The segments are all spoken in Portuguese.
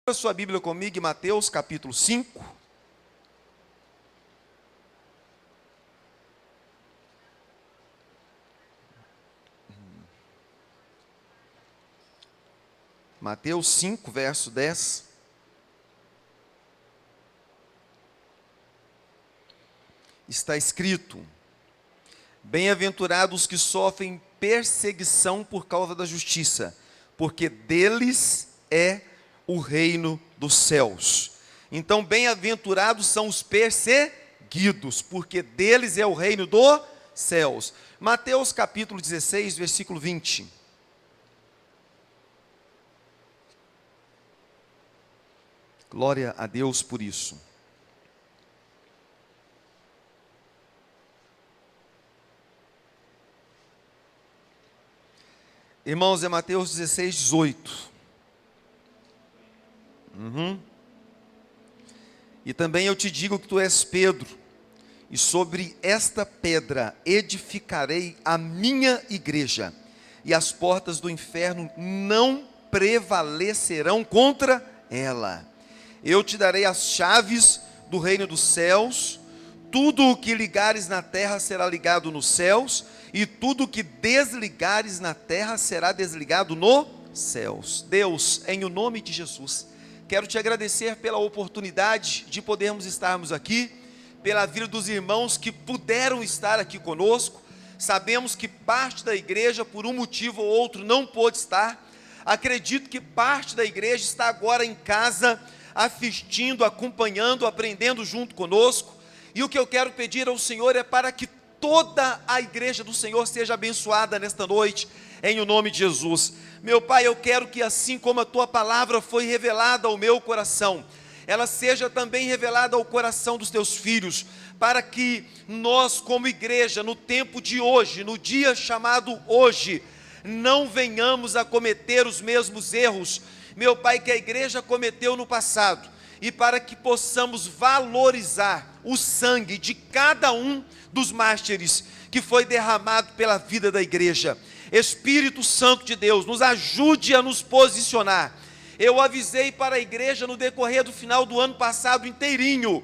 A sua Bíblia comigo em Mateus capítulo 5. Mateus 5, verso 10. Está escrito: bem-aventurados os que sofrem perseguição por causa da justiça, porque deles é o reino dos céus. Então, bem-aventurados são os perseguidos, porque deles é o reino dos céus. Mateus capítulo 16, versículo 20. Glória a Deus por isso. Irmãos, é Mateus 16, 18. E também eu te digo que tu és Pedro, e sobre esta pedra edificarei a minha igreja, e as portas do inferno não prevalecerão contra ela. Eu te darei as chaves do reino dos céus. Tudo o que ligares na terra será ligado nos céus, e tudo o que desligares na terra será desligado nos céus. Deus, em o nome de Jesus, quero te agradecer pela oportunidade de podermos estarmos aqui, pela vida dos irmãos que puderam estar aqui conosco. Sabemos que parte da igreja, por um motivo ou outro, não pôde estar. Acredito que parte da igreja está agora em casa, assistindo, acompanhando, aprendendo junto conosco. E o que eu quero pedir ao Senhor é para que toda a igreja do Senhor seja abençoada nesta noite, em o nome de Jesus. Meu Pai, eu quero que assim como a Tua palavra foi revelada ao meu coração, ela seja também revelada ao coração dos Teus filhos, para que nós como igreja, no tempo de hoje, no dia chamado hoje, não venhamos a cometer os mesmos erros, meu Pai, que a igreja cometeu no passado, e para que possamos valorizar o sangue de cada um dos mártires que foi derramado pela vida da igreja. Espírito Santo de Deus, nos ajude a nos posicionar. Eu avisei para a igreja no decorrer do final do ano passado inteirinho,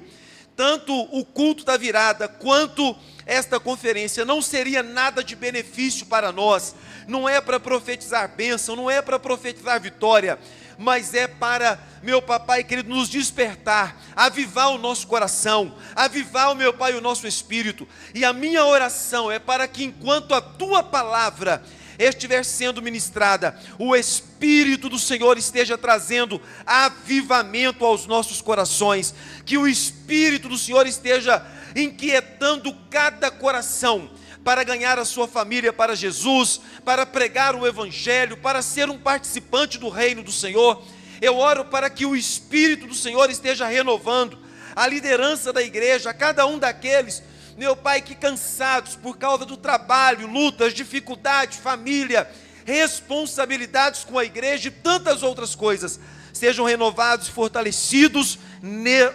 tanto o culto da virada, quanto esta conferência, não seria nada de benefício para nós, não é para profetizar bênção, não é para profetizar vitória, mas é para, meu papai querido, nos despertar, avivar o nosso coração, avivar, meu Pai, o nosso espírito. E a minha oração é para que enquanto a Tua palavra estiver sendo ministrada, o Espírito do Senhor esteja trazendo avivamento aos nossos corações, que o Espírito do Senhor esteja inquietando cada coração, para ganhar a sua família para Jesus, para pregar o Evangelho, para ser um participante do reino do Senhor. Eu oro para que o Espírito do Senhor esteja renovando a liderança da igreja, a cada um daqueles, meu Pai, que cansados por causa do trabalho, lutas, dificuldades, família, responsabilidades com a igreja e tantas outras coisas, sejam renovados e fortalecidos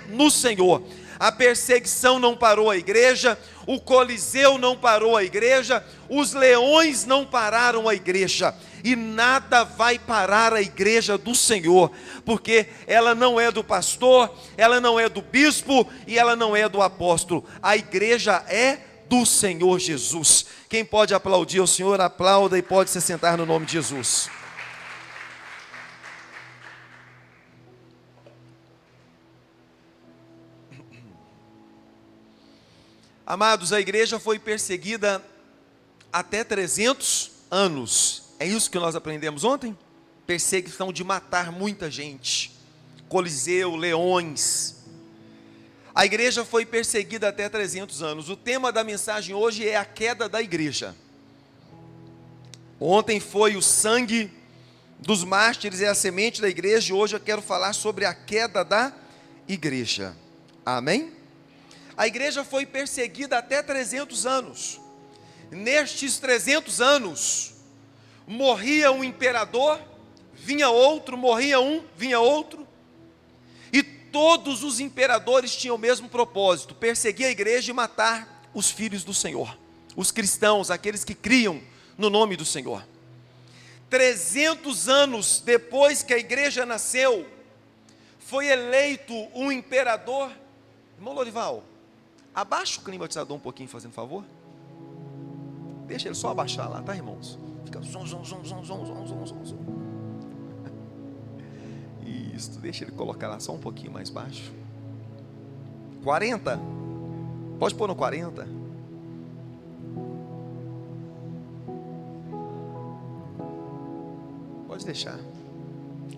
no Senhor. A perseguição não parou a igreja, o Coliseu não parou a igreja, os leões não pararam a igreja, e nada vai parar a igreja do Senhor, porque ela não é do pastor, ela não é do bispo, e ela não é do apóstolo. A igreja é do Senhor Jesus. Quem pode aplaudir ao Senhor, aplauda, e pode se sentar no nome de Jesus. Amados, a igreja foi perseguida até 300 anos. É isso que nós aprendemos ontem? Perseguição de matar muita gente. Coliseu, leões. A igreja foi perseguida até 300 anos. O tema da mensagem hoje é a queda da igreja. Ontem foi o sangue dos mártires e a semente da igreja. E hoje eu quero falar sobre a queda da igreja. Amém? A igreja foi perseguida até 300 anos. Nestes 300 anos, morria um imperador, vinha outro, morria um, vinha outro. E todos os imperadores tinham o mesmo propósito: perseguir a igreja e matar os filhos do Senhor, os cristãos, aqueles que criam no nome do Senhor. 300 anos depois que a igreja nasceu, foi eleito um imperador. Irmão Lorival, abaixa o climatizador um pouquinho, fazendo favor. Deixa ele só abaixar lá, tá, irmãos? Fica zum, zum, zum, zum, zum, zum, zum, zum, zum. Isso, deixa ele colocar lá só um pouquinho mais baixo. 40? Pode pôr no 40? Pode deixar.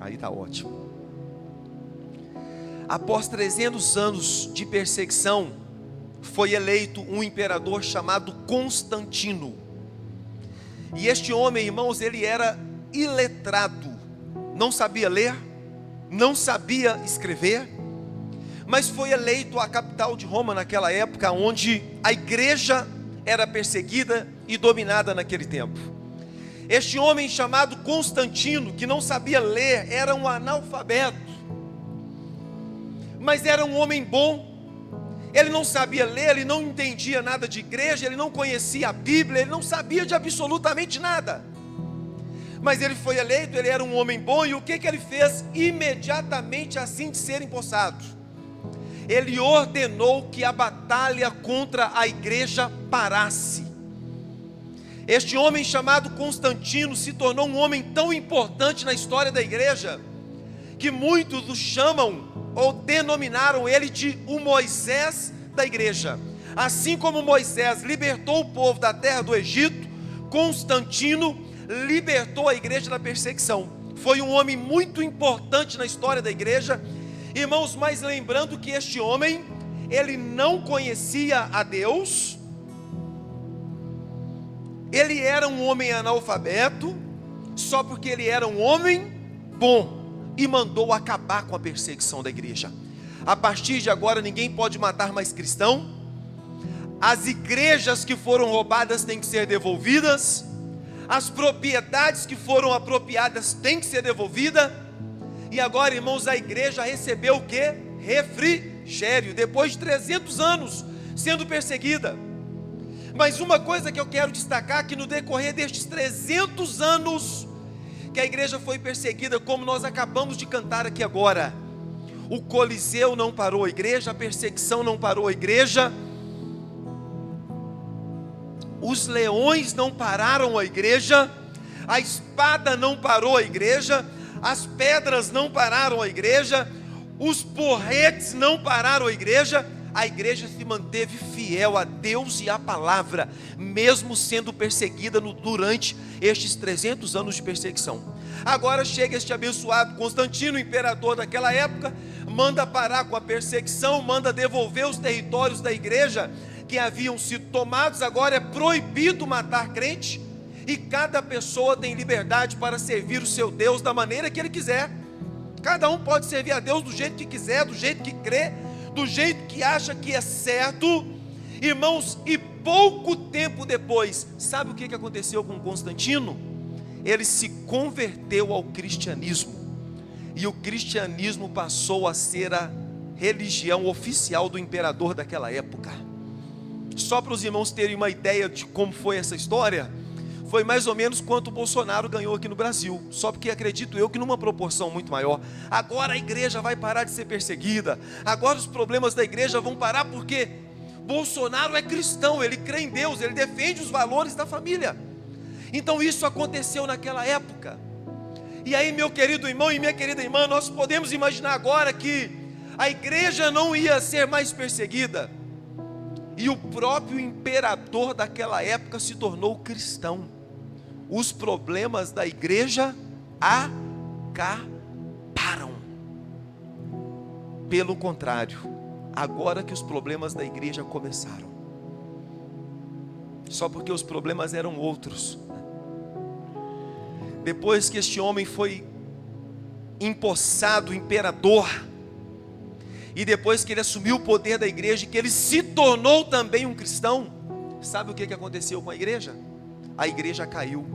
Aí tá ótimo. Após 300 anos de perseguição, foi eleito um imperador chamado Constantino. E este homem, irmãos, ele era iletrado, não sabia ler, não sabia escrever, mas foi eleito a capital de Roma naquela época, onde a igreja era perseguida e dominada naquele tempo. Este homem chamado Constantino, que não sabia ler, era um analfabeto, mas era um homem bom. Ele não sabia ler, ele não entendia nada de igreja, ele não conhecia a Bíblia, ele não sabia de absolutamente nada. Mas ele foi eleito, ele era um homem bom, e o que ele fez? Imediatamente assim de ser empossado, ele ordenou que a batalha contra a igreja parasse. Este homem chamado Constantino se tornou um homem tão importante na história da igreja, que muitos o chamam ou denominaram ele de o Moisés da igreja. Assim como Moisés libertou o povo da terra do Egito, Constantino libertou a igreja da perseguição. Foi um homem muito importante na história da igreja, irmãos. Mas lembrando que este homem, ele não conhecia a Deus, ele era um homem analfabeto, só porque ele era um homem bom, e mandou acabar com a perseguição da igreja. A partir de agora ninguém pode matar mais cristão, as igrejas que foram roubadas têm que ser devolvidas, as propriedades que foram apropriadas têm que ser devolvidas. E agora, irmãos, a igreja recebeu o que? Refrigério, depois de 300 anos sendo perseguida. Mas uma coisa que eu quero destacar, que no decorrer destes 300 anos que a igreja foi perseguida, como nós acabamos de cantar aqui agora, o Coliseu não parou a igreja, a perseguição não parou a igreja, os leões não pararam a igreja, a espada não parou a igreja, as pedras não pararam a igreja, os porretes não pararam a igreja se manteve fiel a Deus e à palavra, mesmo sendo perseguida durante estes 300 anos de perseguição. Agora chega este abençoado Constantino, imperador daquela época, manda parar com a perseguição, manda devolver os territórios da igreja que haviam sido tomados. Agora é proibido matar crente, e cada pessoa tem liberdade para servir o seu Deus da maneira que ele quiser. Cada um pode servir a Deus do jeito que quiser, do jeito que crê, do jeito que acha que é certo, irmãos. E pouco tempo depois, sabe o que aconteceu com Constantino? Ele se converteu ao cristianismo, e o cristianismo passou a ser a religião oficial do imperador daquela época. Só para os irmãos terem uma ideia de como foi essa história, foi mais ou menos quanto o Bolsonaro ganhou aqui no Brasil, só porque acredito eu que numa proporção muito maior. Agora a igreja vai parar de ser perseguida, agora os problemas da igreja vão parar, porque Bolsonaro é cristão, ele crê em Deus, ele defende os valores da família. Então isso aconteceu naquela época. E aí, meu querido irmão e minha querida irmã, nós podemos imaginar agora que a igreja não ia ser mais perseguida, e o próprio imperador daquela época se tornou cristão. Os problemas da igreja acabaram. Pelo contrário, agora que os problemas da igreja começaram, só porque os problemas eram outros. Depois que este homem foi empossado imperador, e depois que ele assumiu o poder da igreja, que ele se tornou também um cristão, sabe o que aconteceu com a igreja? A igreja caiu,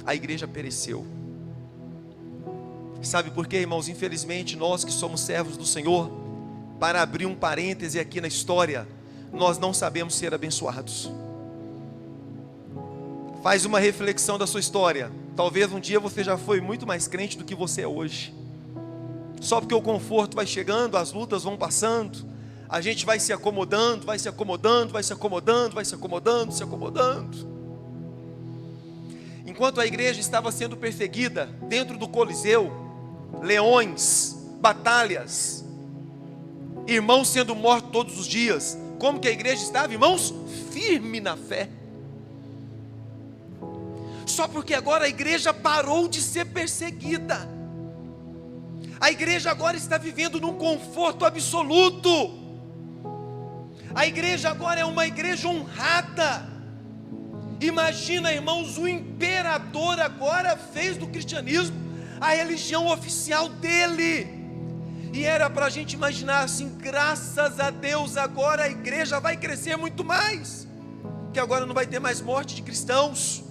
a igreja pereceu. Sabe por quê, irmãos? Infelizmente, nós que somos servos do Senhor, para abrir um parêntese aqui na história, nós não sabemos ser abençoados. Faz uma reflexão da sua história. Talvez um dia você já foi muito mais crente do que você é hoje. Só porque o conforto vai chegando, as lutas vão passando, a gente vai se acomodando, vai se acomodando, vai se acomodando, vai se acomodando, se acomodando. Enquanto a igreja estava sendo perseguida dentro do Coliseu, leões, batalhas, irmãos sendo mortos todos os dias, como que a igreja estava, irmãos? Firme na fé. Só porque agora a igreja parou de ser perseguida, a igreja agora está vivendo num conforto absoluto. A igreja agora é uma igreja honrada. Imagina, irmãos, o imperador agora fez do cristianismo a religião oficial dele. E era para a gente imaginar assim, graças a Deus, agora a igreja vai crescer muito mais, que agora não vai ter mais morte de cristãos.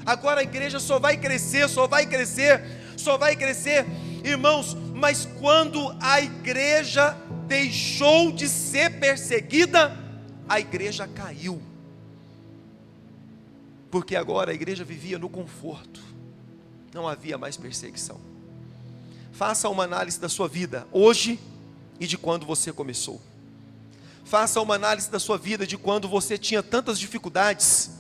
Agora a igreja só vai crescer, só vai crescer, só vai crescer. Irmãos, mas quando a igreja deixou de ser perseguida, a igreja caiu. Porque agora a igreja vivia no conforto, não havia mais perseguição. Faça uma análise da sua vida hoje e de quando você começou. Faça uma análise da sua vida de quando você tinha tantas dificuldades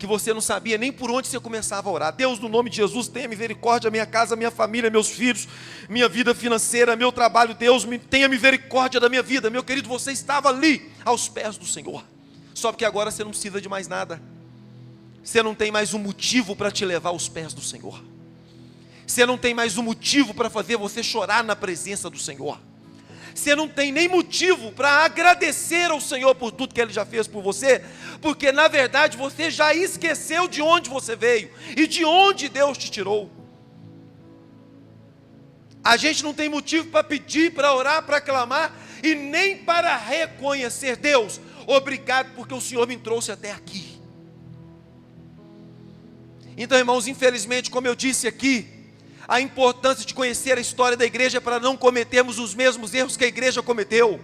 que você não sabia nem por onde você começava a orar. Deus, no nome de Jesus, tenha misericórdia da minha casa, minha família, meus filhos, minha vida financeira, meu trabalho. Deus, tenha misericórdia da minha vida. Meu querido, você estava ali aos pés do Senhor. Só porque agora você não precisa de mais nada. Você não tem mais um motivo para te levar aos pés do Senhor. Você não tem mais um motivo para fazer você chorar na presença do Senhor. Você não tem nem motivo para agradecer ao Senhor por tudo que Ele já fez por você, porque na verdade você já esqueceu de onde você veio e de onde Deus te tirou. A gente não tem motivo para pedir, para orar, para clamar e nem para reconhecer: Deus, obrigado porque o Senhor me trouxe até aqui. Então, irmãos, infelizmente, como eu disse aqui, a importância de conhecer a história da igreja é para não cometermos os mesmos erros que a igreja cometeu.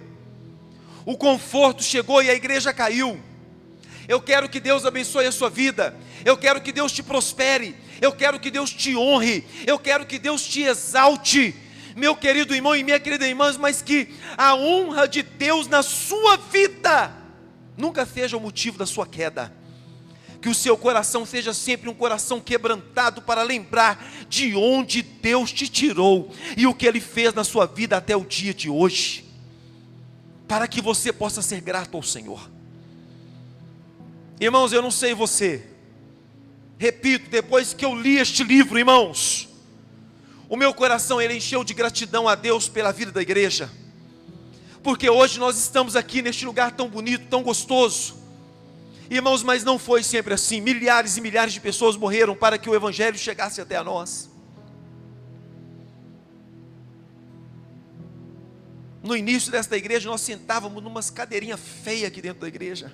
O conforto chegou e a igreja caiu. Eu quero que Deus abençoe a sua vida. Eu quero que Deus te prospere. Eu quero que Deus te honre. Eu quero que Deus te exalte, meu querido irmão e minha querida irmã, mas que a honra de Deus na sua vida nunca seja o motivo da sua queda. Que o seu coração seja sempre um coração quebrantado para lembrar de onde Deus te tirou e o que Ele fez na sua vida até o dia de hoje, para que você possa ser grato ao Senhor. Irmãos, eu não sei você, repito, depois que eu li este livro, irmãos, o meu coração ele encheu de gratidão a Deus pela vida da igreja, porque hoje nós estamos aqui neste lugar tão bonito, tão gostoso. Irmãos, mas não foi sempre assim. Milhares e milhares de pessoas morreram para que o Evangelho chegasse até a nós. No início desta igreja, nós sentávamos numas cadeirinhas feias aqui dentro da igreja.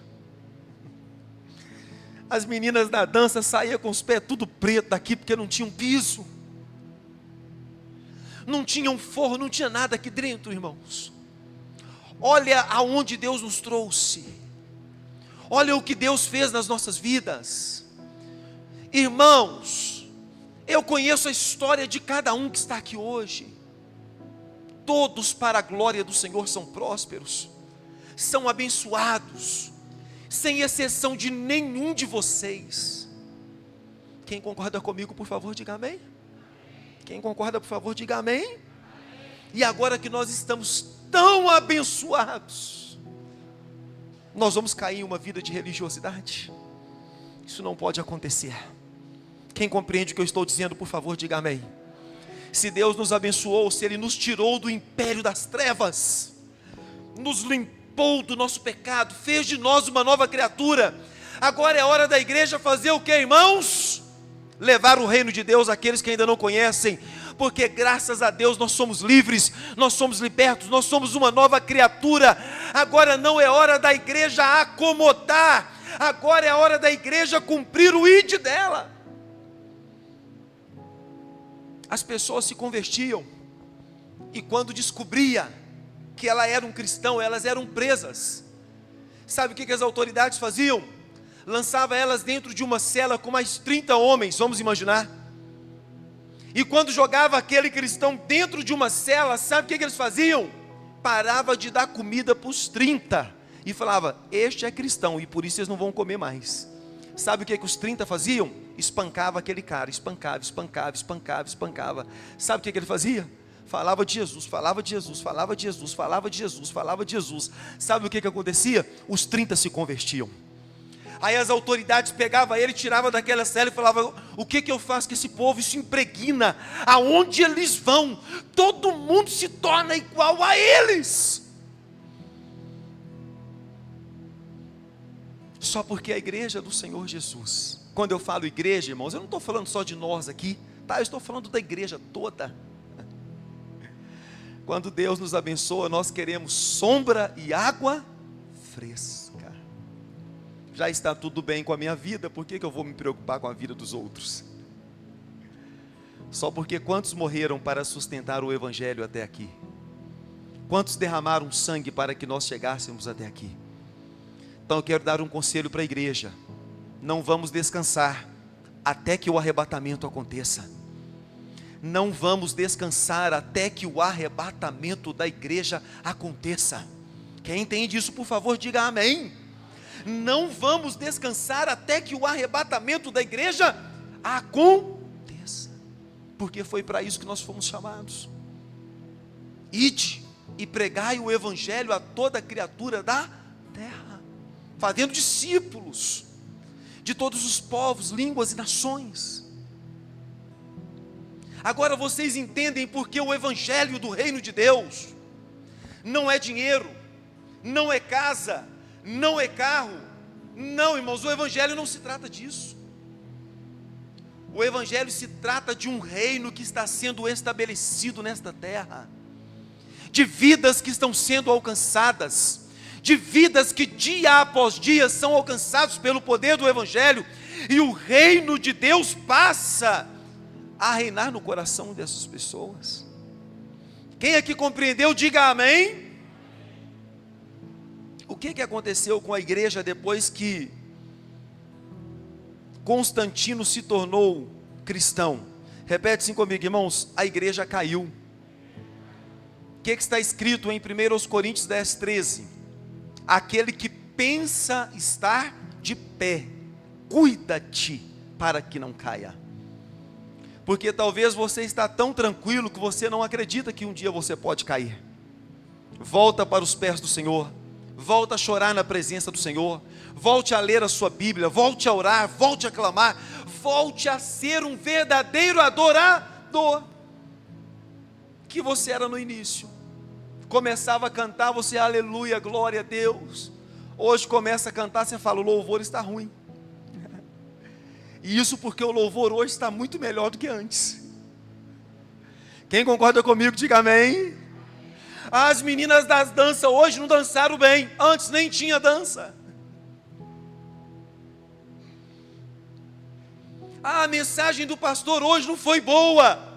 As meninas da dança saíam com os pés tudo preto daqui, porque não tinha um piso. Não tinha um forro, não tinha nada aqui dentro, irmãos. Olha aonde Deus nos trouxe. Olha o que Deus fez nas nossas vidas. Irmãos, eu conheço a história de cada um que está aqui hoje. Todos para a glória do Senhor são prósperos, são abençoados, sem exceção de nenhum de vocês. Quem concorda comigo, por favor, diga amém. Quem concorda, por favor, diga amém. E agora que nós estamos tão abençoados, nós vamos cair em uma vida de religiosidade? Isso não pode acontecer. Quem compreende o que eu estou dizendo, por favor, diga amém. Se Deus nos abençoou, se Ele nos tirou do império das trevas, nos limpou do nosso pecado, fez de nós uma nova criatura, agora é hora da igreja fazer o que, irmãos? Levar o reino de Deus àqueles que ainda não conhecem, porque graças a Deus nós somos livres, nós somos libertos, nós somos uma nova criatura. Agora não é hora da igreja acomodar, agora é a hora da igreja cumprir o ID dela. As pessoas se convertiam, e quando descobria que ela era um cristão, elas eram presas. Sabe o que as autoridades faziam? Lançava elas dentro de uma cela com mais 30 homens, vamos imaginar. E quando jogava aquele cristão dentro de uma cela, sabe o que eles faziam? Parava de dar comida para os 30 e falava: este é cristão e por isso eles não vão comer mais. Sabe o que os 30 faziam? Espancava aquele cara, espancava. Sabe o que ele fazia? Falava de Jesus, falava de Jesus, falava de Jesus, falava de Jesus, falava de Jesus. Sabe o que acontecia? Os 30 se convertiam. Aí as autoridades pegavam ele, tiravam daquela cela e falavam: o que eu faço com esse povo? Isso impregna. Aonde eles vão, todo mundo se torna igual a eles. Só porque a igreja do Senhor Jesus. Quando eu falo igreja, irmãos, eu não estou falando só de nós aqui, tá? Eu estou falando da igreja toda. Quando Deus nos abençoa, nós queremos sombra e água fresca. Já está tudo bem com a minha vida, por que eu vou me preocupar com a vida dos outros? Só porque quantos morreram para sustentar o evangelho até aqui? Quantos derramaram sangue para que nós chegássemos até aqui? Então eu quero dar um conselho para a igreja: não vamos descansar até que o arrebatamento aconteça. Não vamos descansar até que o arrebatamento da igreja aconteça. Quem entende isso, por favor, diga amém. Não vamos descansar até que o arrebatamento da igreja aconteça, porque foi para isso que nós fomos chamados. Ide e pregai o evangelho a toda criatura da terra, fazendo discípulos de todos os povos, línguas e nações. Agora vocês entendem porque o evangelho do reino de Deus não é dinheiro, não é casa, não é carro. Não, irmãos, o evangelho não se trata disso. O evangelho se trata de um reino que está sendo estabelecido nesta terra, de vidas que estão sendo alcançadas, de vidas que dia após dia são alcançados pelo poder do evangelho, e o reino de Deus passa a reinar no coração dessas pessoas. Quem aqui compreendeu, diga amém. O que aconteceu com a igreja depois que Constantino se tornou cristão? Repete assim comigo, irmãos: a igreja caiu. O que está escrito em 1 Coríntios 10, 13? Aquele que pensa estar de pé, cuida-te para que não caia. Porque talvez você está tão tranquilo que você não acredita que um dia você pode cair. Volta para os pés do Senhor, volta a chorar na presença do Senhor, volte a ler a sua Bíblia, volte a orar, volte a clamar, volte a ser um verdadeiro adorador, que você era no início. Começava a cantar, você aleluia, glória a Deus. Hoje começa a cantar, você fala: o louvor está ruim. E isso porque o louvor hoje está muito melhor do que antes. Quem concorda comigo, diga amém. As meninas das danças hoje não dançaram bem, antes nem tinha dança. A mensagem do pastor hoje não foi boa.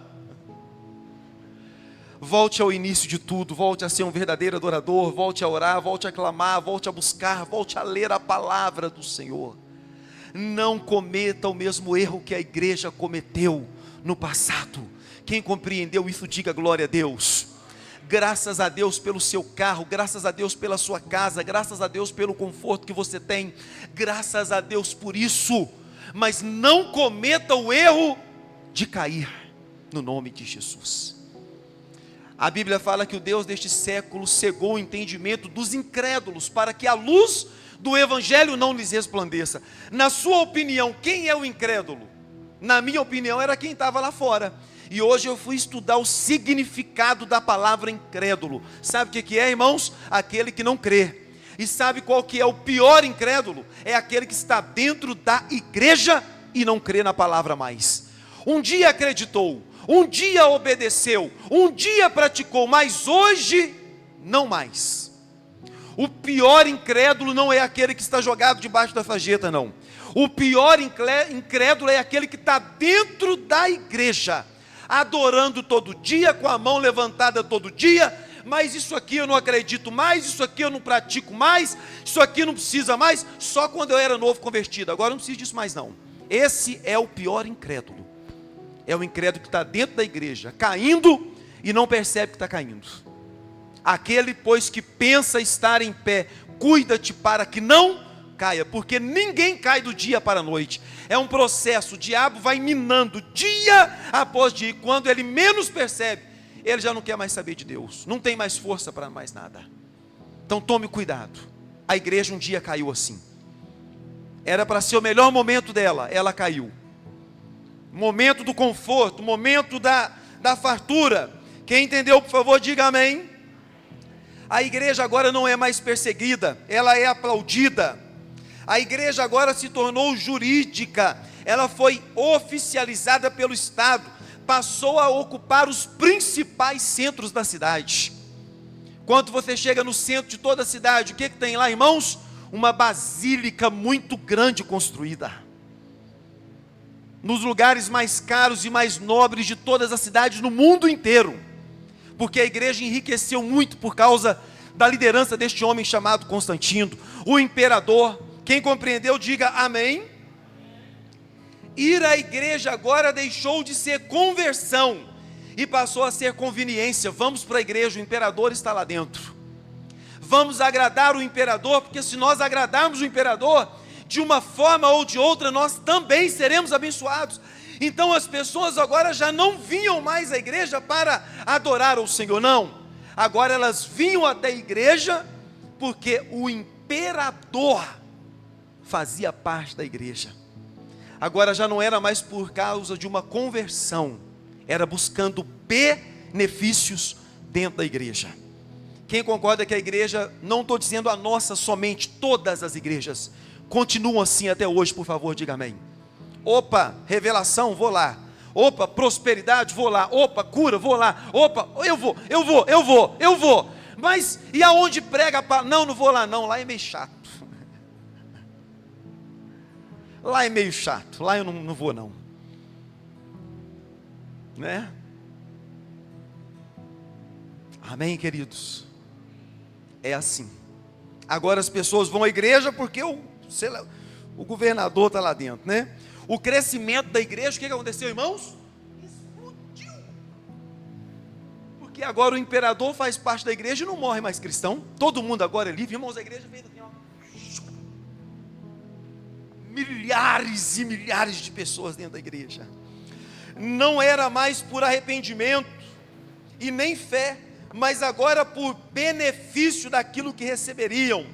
Volte ao início de tudo, volte a ser um verdadeiro adorador, volte a orar, volte a clamar, volte a buscar, volte a ler a palavra do Senhor. Não cometa o mesmo erro que a igreja cometeu no passado. Quem compreendeu isso, diga glória a Deus. Graças a Deus pelo seu carro, graças a Deus pela sua casa, graças a Deus pelo conforto que você tem, graças a Deus por isso, mas não cometa o erro de cair, no nome de Jesus. A Bíblia fala que o Deus deste século cegou o entendimento dos incrédulos, para que a luz do evangelho não lhes resplandeça. Na sua opinião, quem é o incrédulo? Na minha opinião, era quem estava lá fora. E hoje eu fui estudar o significado da palavra incrédulo. Sabe o que é, irmãos? Aquele que não crê. E sabe qual que é o pior incrédulo? É aquele que está dentro da igreja e não crê na palavra mais. Um dia acreditou, um dia obedeceu, um dia praticou, mas hoje não mais. O pior incrédulo não é aquele que está jogado debaixo da sarjeta, não. O pior incrédulo é aquele que está dentro da igreja, adorando todo dia, com a mão levantada todo dia, mas isso aqui eu não acredito mais, isso aqui eu não pratico mais, isso aqui não precisa mais, só quando eu era novo convertido, agora não preciso disso mais não. Esse é o pior incrédulo. É o incrédulo que está dentro da igreja, caindo e não percebe que está caindo. Aquele, pois, que pensa estar em pé, cuida-te para que não caia, porque ninguém cai do dia para a noite. É um processo, o diabo vai minando dia após dia, e quando ele menos percebe, ele já não quer mais saber de Deus, não tem mais força para mais nada. Então tome cuidado. A igreja um dia caiu assim, era para ser o melhor momento dela, ela caiu. Momento do conforto, momento da fartura. Quem entendeu, por favor, diga amém. A igreja agora não é mais perseguida, ela é aplaudida. A igreja agora se tornou jurídica, ela foi oficializada pelo Estado, passou a ocupar os principais centros da cidade. Quando você chega no centro de toda a cidade, o que tem lá, irmãos? Uma basílica muito grande construída, nos lugares mais caros e mais nobres de todas as cidades no mundo inteiro, porque a igreja enriqueceu muito por causa da liderança deste homem chamado Constantino, o imperador. Quem compreendeu, diga amém. Ir à igreja agora deixou de ser conversão e passou a ser conveniência. Vamos para a igreja, o imperador está lá dentro. Vamos agradar o imperador, porque se nós agradarmos o imperador, de uma forma ou de outra, nós também seremos abençoados. Então as pessoas agora já não vinham mais à igreja para adorar ao Senhor, não. Agora elas vinham até a igreja, porque o imperador fazia parte da igreja. Agora já não era mais por causa de uma conversão, era buscando benefícios dentro da igreja. Quem concorda que a igreja, não estou dizendo a nossa somente, todas as igrejas continuam assim até hoje, por favor, diga amém. Opa, revelação, vou lá. Opa, prosperidade, vou lá. Opa, cura, vou lá. Opa, eu vou. Mas e aonde prega a palavra? Não vou lá não, lá é meio chato. Lá é meio chato, lá eu não vou não. Né? Amém, queridos? É assim. Agora as pessoas vão à igreja porque o governador está lá dentro, né? O crescimento da igreja, o que aconteceu, irmãos? Explodiu. Porque agora o imperador faz parte da igreja e não morre mais cristão. Todo mundo agora é livre, irmãos, a igreja fez assim, ó. Milhares e milhares de pessoas dentro da igreja. Não era mais por arrependimento e nem fé, mas agora por benefício daquilo que receberiam.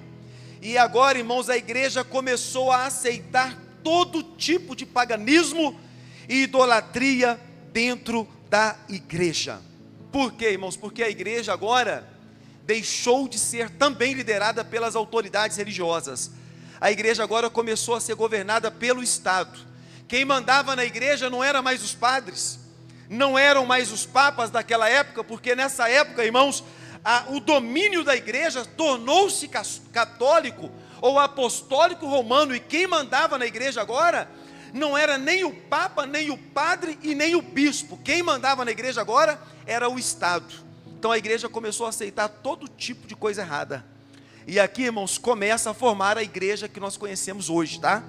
E agora, irmãos, a igreja começou a aceitar todo tipo de paganismo e idolatria dentro da igreja. Por quê, irmãos? Porque a igreja agora deixou de ser também liderada pelas autoridades religiosas. A igreja agora começou a ser governada pelo Estado. Quem mandava na igreja não eram mais os padres, não eram mais os papas daquela época, porque nessa época, irmãos, o domínio da igreja tornou-se católico ou apostólico romano, e quem mandava na igreja agora não era nem o papa, nem o padre e nem o bispo. Quem mandava na igreja agora era o Estado. Então a igreja começou a aceitar todo tipo de coisa errada. E aqui, irmãos, começa a formar a igreja que nós conhecemos hoje, tá?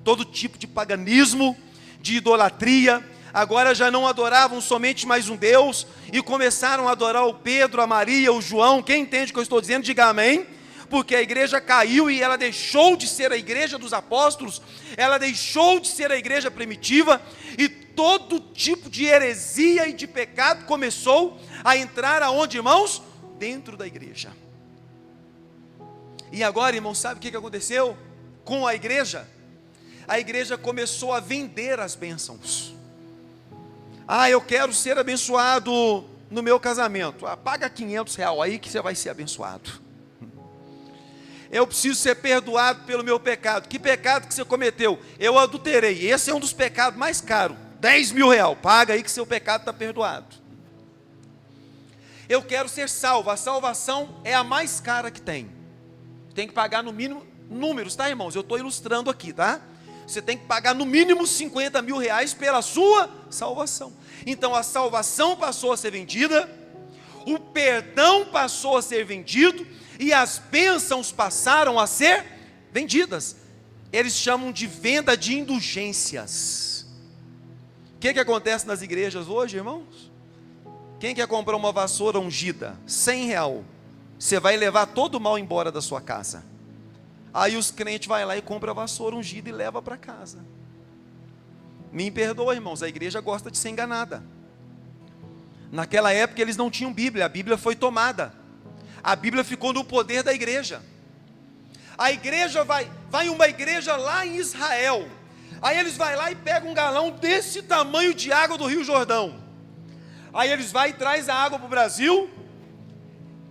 Todo tipo de paganismo, de idolatria. Agora já não adoravam somente mais um Deus, e começaram a adorar o Pedro, a Maria, o João. Quem entende o que eu estou dizendo, diga amém. Porque a igreja caiu e ela deixou de ser a igreja dos apóstolos, ela deixou de ser a igreja primitiva, e todo tipo de heresia e de pecado começou a entrar aonde, irmãos? Dentro da igreja. E agora, irmãos, sabe o que aconteceu com a igreja? A igreja começou a vender as bênçãos. Eu quero ser abençoado no meu casamento. Paga R$500 aí que você vai ser abençoado. Eu preciso ser perdoado pelo meu pecado. Que pecado que você cometeu? Eu adulterei. Esse é um dos pecados mais caros. R$10.000. Paga aí que seu pecado está perdoado. Eu quero ser salvo. A salvação é a mais cara que tem. Tem que pagar no mínimo, números, tá, irmãos? Eu estou ilustrando aqui, tá? Você tem que pagar no mínimo R$50.000 pela sua salvação. Então a salvação passou a ser vendida, o perdão passou a ser vendido, e as bênçãos passaram a ser vendidas. Eles chamam de venda de indulgências. que acontece nas igrejas hoje, irmãos? Quem quer comprar uma vassoura ungida? R$100. Você vai levar todo o mal embora da sua casa. Aí os crentes vão lá e compram a vassoura ungida e levam para casa. Me perdoa, irmãos, a igreja gosta de ser enganada. Naquela época eles não tinham Bíblia, a Bíblia foi tomada. A Bíblia ficou no poder da igreja. A igreja vai uma igreja lá em Israel. Aí eles vão lá e pegam um galão desse tamanho de água do Rio Jordão. Aí eles vão e trazem a água para o Brasil,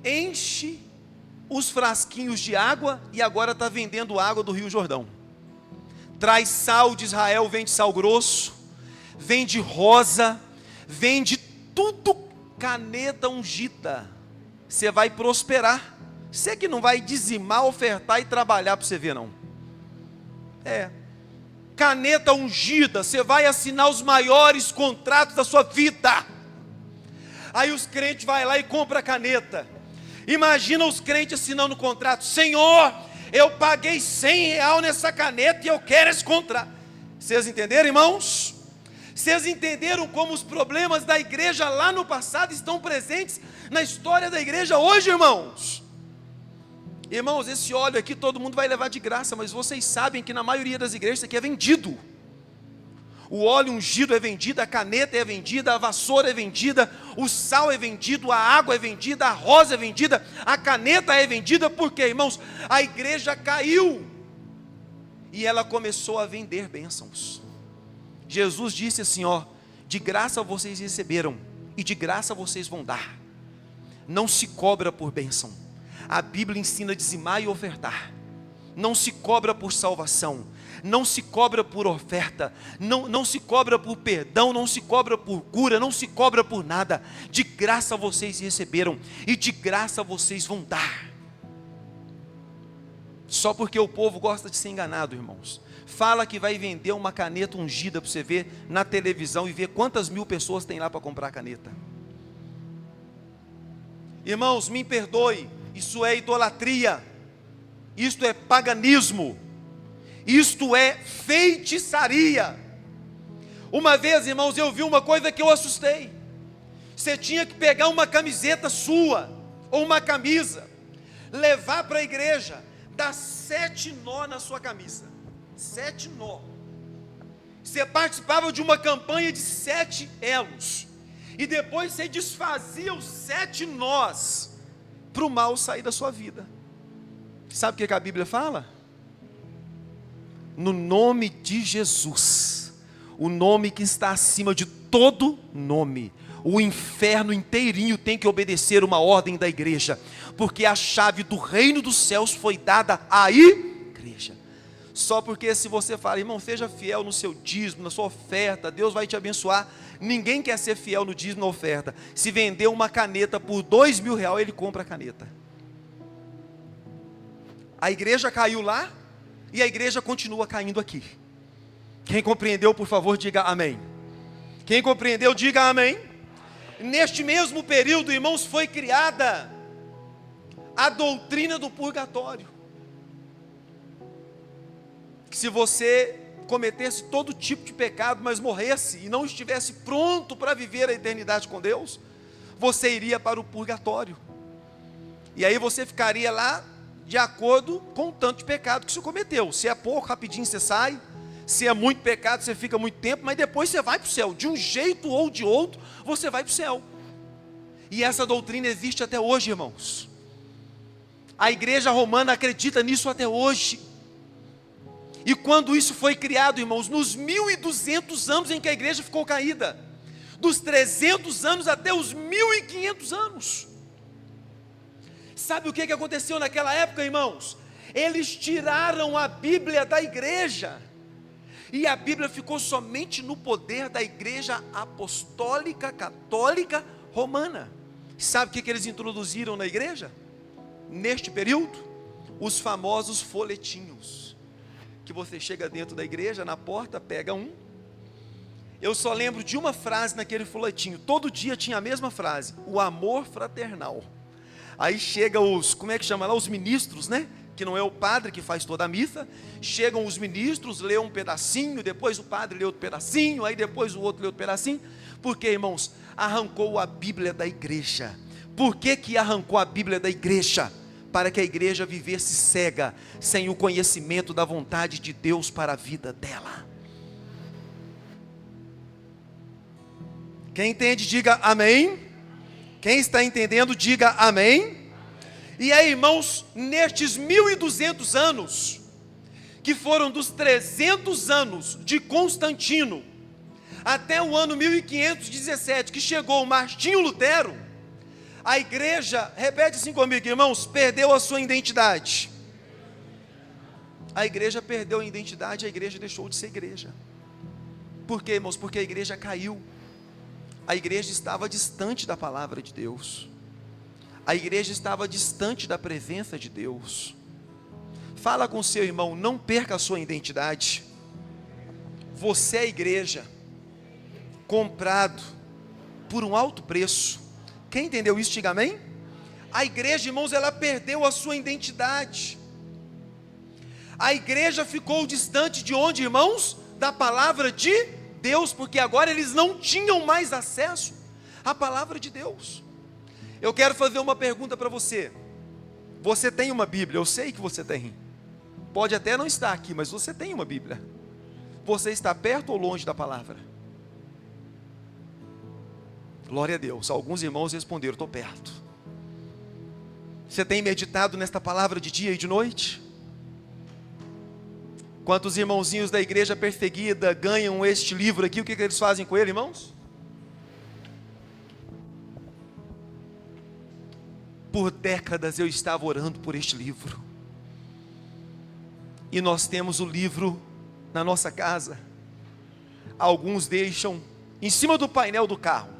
enche os frasquinhos de água e agora está vendendo água do Rio Jordão. Traz sal de Israel, vende sal grosso, vende rosa, vende tudo caneta ungida. Você vai prosperar. Você que não vai dizimar, ofertar e trabalhar para você ver, não. Caneta ungida, você vai assinar os maiores contratos da sua vida. Aí os crentes vão lá e compram a caneta. Imagina os crentes assinando o contrato. Senhor, eu paguei R$100 nessa caneta e eu quero esse contrato. Vocês entenderam, irmãos? Vocês entenderam como os problemas da igreja lá no passado estão presentes na história da igreja hoje, irmãos? Irmãos, esse óleo aqui todo mundo vai levar de graça, mas vocês sabem que na maioria das igrejas isso aqui é vendido. O óleo ungido é vendido, a caneta é vendida, a vassoura é vendida, o sal é vendido, a água é vendida, a rosa é vendida, a caneta é vendida, porque, irmãos, a igreja caiu e ela começou a vender bênçãos. Jesus disse assim, de graça vocês receberam e de graça vocês vão dar. Não se cobra por bênção. A Bíblia ensina a dizimar e ofertar. Não se cobra por salvação. Não se cobra por oferta, não se cobra por perdão, não se cobra por cura, não se cobra por nada. De graça vocês receberam e de graça vocês vão dar. Só porque o povo gosta de ser enganado, irmãos. Fala que vai vender uma caneta ungida para você ver na televisão e ver quantas mil pessoas tem lá para comprar a caneta. Irmãos, me perdoe, isso é idolatria, isto é paganismo. Isto é feitiçaria. Uma vez, irmãos, eu vi uma coisa que eu assustei. Você tinha que pegar uma camiseta sua, ou uma camisa, levar para a igreja, dar 7 nó na sua camisa. 7 nó. Você participava de uma campanha de 7 elos. E depois você desfazia os 7 nós, para o mal sair da sua vida. Sabe o que a Bíblia fala? No nome de Jesus, o nome que está acima de todo nome, o inferno inteirinho tem que obedecer uma ordem da igreja, porque a chave do reino dos céus foi dada à igreja. Só porque se você fala, irmão, seja fiel no seu dízimo, na sua oferta, Deus vai te abençoar. Ninguém quer ser fiel no dízimo, na oferta. Se vender uma caneta por R$2.000, ele compra a caneta. A igreja caiu lá, e a igreja continua caindo aqui. Quem compreendeu, por favor, diga amém. Quem compreendeu, diga amém. Neste mesmo período, irmãos, foi criada a doutrina do purgatório. Que se você cometesse todo tipo de pecado, mas morresse e não estivesse pronto para viver a eternidade com Deus, você iria para o purgatório. E aí você ficaria lá de acordo com o tanto de pecado que você cometeu. Se é pouco, rapidinho você sai. Se é muito pecado, você fica muito tempo, mas depois você vai para o céu. De um jeito ou de outro, você vai para o céu. E essa doutrina existe até hoje, irmãos. A igreja romana acredita nisso até hoje. E quando isso foi criado, irmãos, nos 1200 anos em que a igreja ficou caída, dos 300 anos até os 1500 anos, sabe o que aconteceu naquela época, irmãos? Eles tiraram a Bíblia da igreja, e a Bíblia ficou somente no poder da igreja apostólica, católica, romana. Sabe o que eles introduziram na igreja? Neste período, os famosos folhetinhos, que você chega dentro da igreja, na porta, pega um. Eu só lembro de uma frase naquele folhetinho, todo dia tinha a mesma frase: o amor fraternal. Aí chega os, como é que chama lá, os ministros, né? que não é o padre que faz toda a missa. Chegam os ministros, lê um pedacinho, depois o padre lê outro pedacinho, aí depois o outro lê outro pedacinho. Por quê, irmãos? Arrancou a Bíblia da igreja. Por que arrancou a Bíblia da igreja? Para que a igreja vivesse cega, sem o conhecimento da vontade de Deus para a vida dela. Quem entende, diga amém. Quem está entendendo, diga amém. E aí, irmãos, nestes 1200 anos, que foram dos 300 anos de Constantino, até o ano 1517, que chegou Martinho Lutero, a igreja, repete assim comigo, irmãos, perdeu a sua identidade. A igreja perdeu a identidade, a igreja deixou de ser igreja. Por quê, irmãos? Porque a igreja caiu. A igreja estava distante da palavra de Deus. A igreja estava distante da presença de Deus. Fala com seu irmão, não perca a sua identidade. Você é igreja, comprado por um alto preço. Quem entendeu isso, diga amém? A igreja, irmãos, ela perdeu a sua identidade. A igreja ficou distante de onde, irmãos? Da palavra de Deus, porque agora eles não tinham mais acesso à palavra de Deus. Eu quero fazer uma pergunta para você. Você tem uma Bíblia? Eu sei que você tem. Pode até não estar aqui, mas você tem uma Bíblia. Você está perto ou longe da palavra? Glória a Deus. Alguns irmãos responderam, estou perto. Você tem meditado nesta palavra de dia e de noite? Quantos irmãozinhos da igreja perseguida ganham este livro aqui, o que eles fazem com ele, irmãos? Por décadas eu estava orando por este livro. E nós temos o livro na nossa casa. Alguns deixam em cima do painel do carro.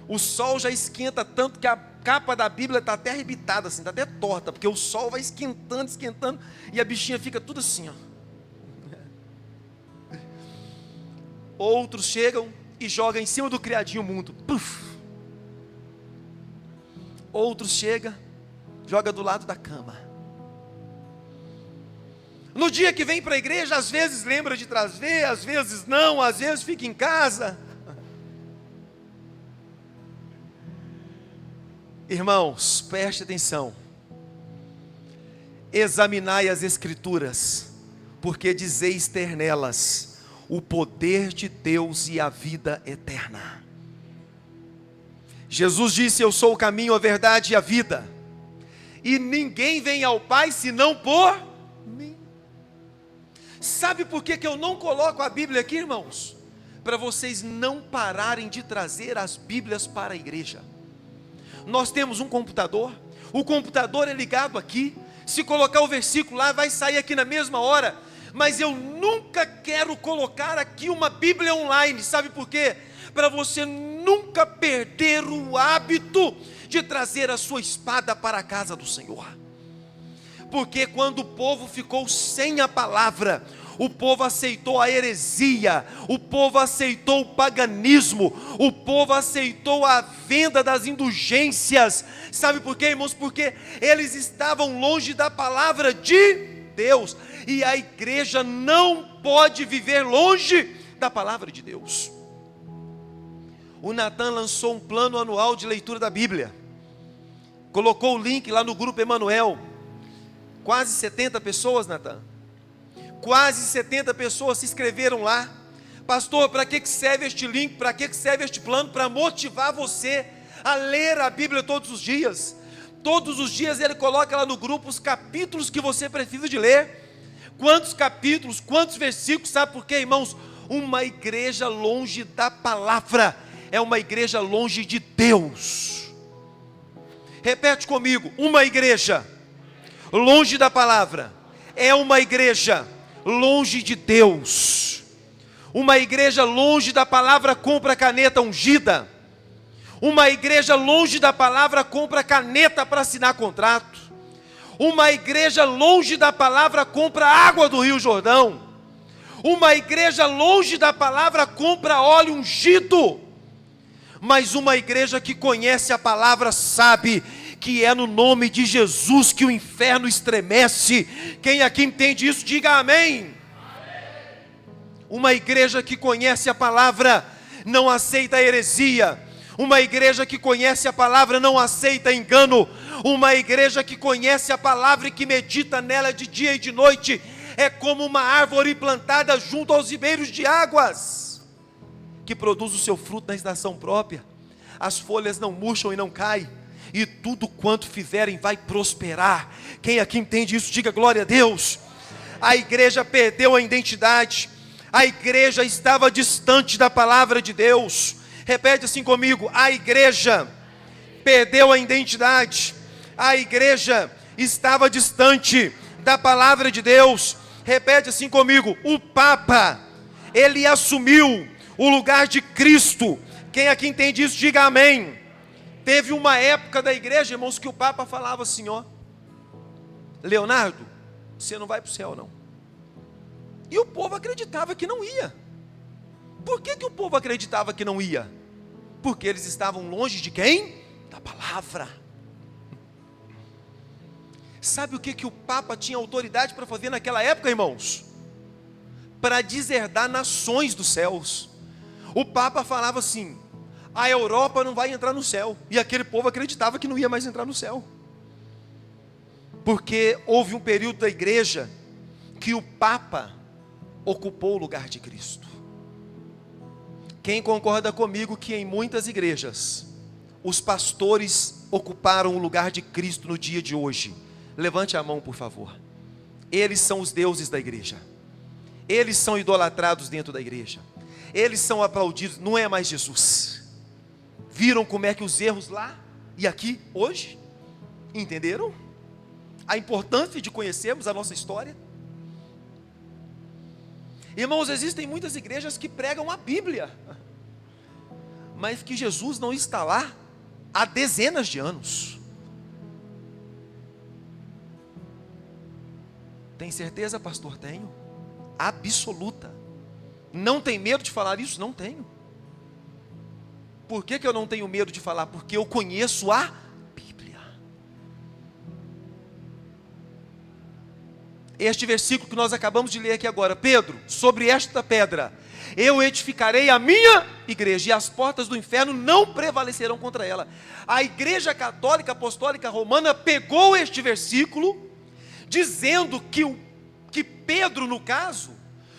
O sol já esquenta tanto que a capa da Bíblia está até arrebitada, assim, está até torta, porque o sol vai esquentando, esquentando, e a bichinha fica tudo assim, ó. Outros chegam e jogam em cima do criadinho mudo. Puf. Outros chegam, joga do lado da cama. No dia que vem para a igreja, às vezes lembra de trazer, às vezes não, às vezes fica em casa. Irmãos, preste atenção. Examinai as Escrituras, porque dizeis ter nelas o poder de Deus e a vida eterna. Jesus disse, eu sou o caminho, a verdade e a vida, e ninguém vem ao Pai senão por mim. Sabe por que eu não coloco a Bíblia aqui, irmãos? Para vocês não pararem de trazer as Bíblias para a igreja. Nós temos um computador, o computador é ligado aqui, se colocar o versículo lá, vai sair aqui na mesma hora, mas eu nunca quero colocar aqui uma Bíblia online, sabe por quê? Para você nunca perder o hábito de trazer a sua espada para a casa do Senhor. Porque quando o povo ficou sem a palavra, o povo aceitou a heresia, o povo aceitou o paganismo, o povo aceitou a venda das indulgências. Sabe por quê, irmãos? Porque eles estavam longe da palavra de Deus, e a igreja não pode viver longe da palavra de Deus. O Natan lançou um plano anual de leitura da Bíblia, colocou o link lá no grupo Emanuel. Quase 70 pessoas, Natan. Quase 70 pessoas se inscreveram lá. Pastor, para que serve este link? Para que serve este plano? Para motivar você a ler a Bíblia todos os dias. Todos os dias ele coloca lá no grupo os capítulos que você precisa de ler. Quantos capítulos, quantos versículos, sabe por quê, irmãos? Uma igreja longe da palavra é uma igreja longe de Deus. Repete comigo, uma igreja longe da palavra é uma igreja longe de Deus. Uma igreja longe da palavra compra caneta ungida. Uma igreja longe da palavra compra caneta para assinar contrato. Uma igreja longe da palavra compra água do Rio Jordão. Uma igreja longe da palavra compra óleo ungido. Mas uma igreja que conhece a palavra sabe que é no nome de Jesus que o inferno estremece. Quem aqui entende isso, diga amém. Uma igreja que conhece a palavra não aceita heresia. Uma igreja que conhece a palavra não aceita engano. Uma igreja que conhece a palavra e que medita nela de dia e de noite é como uma árvore plantada junto aos ribeiros de águas, que produz o seu fruto na estação própria. As folhas não murcham e não caem, e tudo quanto fizerem vai prosperar. Quem aqui entende isso, diga glória a Deus. A igreja perdeu a identidade. A igreja estava distante da palavra de Deus. Repete assim comigo: a igreja perdeu a identidade. A igreja estava distante da palavra de Deus. Repete assim comigo: o Papa, ele assumiu o lugar de Cristo. Quem aqui entende isso, diga amém. Teve uma época da igreja, irmãos, que o Papa falava assim, ó: Leonardo, você não vai para o céu não. E o povo acreditava que não ia. Por que o povo acreditava que não ia? Porque eles estavam longe de quem? Da palavra. Sabe o que o Papa tinha autoridade para fazer naquela época, irmãos? Para deserdar nações dos céus. O Papa falava assim: a Europa não vai entrar no céu. E aquele povo acreditava que não ia mais entrar no céu. Porque houve um período da igreja que o Papa ocupou o lugar de Cristo. Quem concorda comigo que em muitas igrejas os pastores ocuparam o lugar de Cristo no dia de hoje? Levante a mão, por favor. Eles são os deuses da igreja. Eles são idolatrados dentro da igreja. Eles são aplaudidos, não é mais Jesus. Viram como é que os erros lá e aqui hoje? Entenderam? A importância de conhecermos a nossa história. Irmãos, existem muitas igrejas que pregam a Bíblia, mas que Jesus não está lá há dezenas de anos. Tem certeza, pastor? Tenho. Absoluta. Não tem medo de falar isso? Não tenho. Por que eu não tenho medo de falar? Porque eu conheço a Bíblia. Este versículo que nós acabamos de ler aqui agora: Pedro, sobre esta pedra eu edificarei a minha igreja, e as portas do inferno não prevalecerão contra ela. A igreja católica apostólica romana pegou este versículo, dizendo que Pedro, no caso,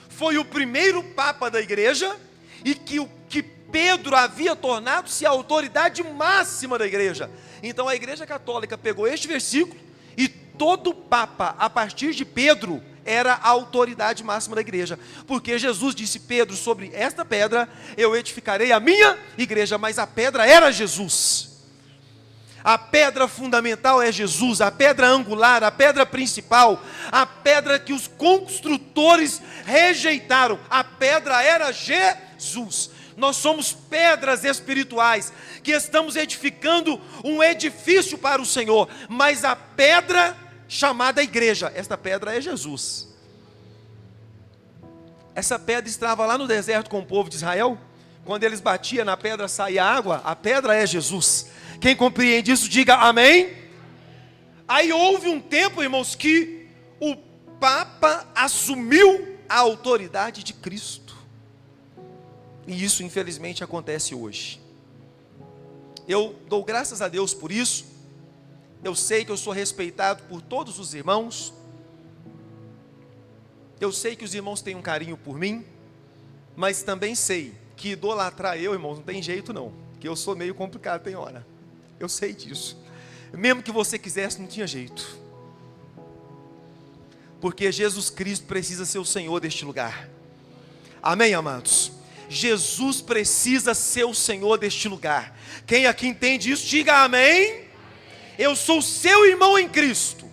foi o primeiro papa da igreja, e que Pedro havia tornado-se a autoridade máxima da igreja. Então a igreja católica pegou este versículo, e todo papa, a partir de Pedro, era a autoridade máxima da igreja. Porque Jesus disse: Pedro, sobre esta pedra eu edificarei a minha igreja. Mas a pedra era Jesus. A pedra fundamental é Jesus, a pedra angular, a pedra principal, a pedra que os construtores rejeitaram. A pedra era Jesus. Nós somos pedras espirituais que estamos edificando um edifício para o Senhor, mas a pedra chamada igreja, esta pedra é Jesus. Essa pedra estava lá no deserto com o povo de Israel. Quando eles batiam na pedra, saía água. A pedra é Jesus. Quem compreende isso, diga amém. Aí houve um tempo, irmãos, que o Papa assumiu a autoridade de Cristo. E isso infelizmente acontece hoje. Eu dou graças a Deus por isso. Eu sei que eu sou respeitado por todos os irmãos. Eu sei que os irmãos têm um carinho por mim. Mas também sei que idolatrar eu, irmãos, não tem jeito não. Que eu sou meio complicado, tem hora. Eu sei disso. Mesmo que você quisesse, não tinha jeito. Porque Jesus Cristo precisa ser o Senhor deste lugar. Amém, amados? Jesus precisa ser o Senhor deste lugar. Quem aqui entende isso, diga amém. Eu sou seu irmão em Cristo,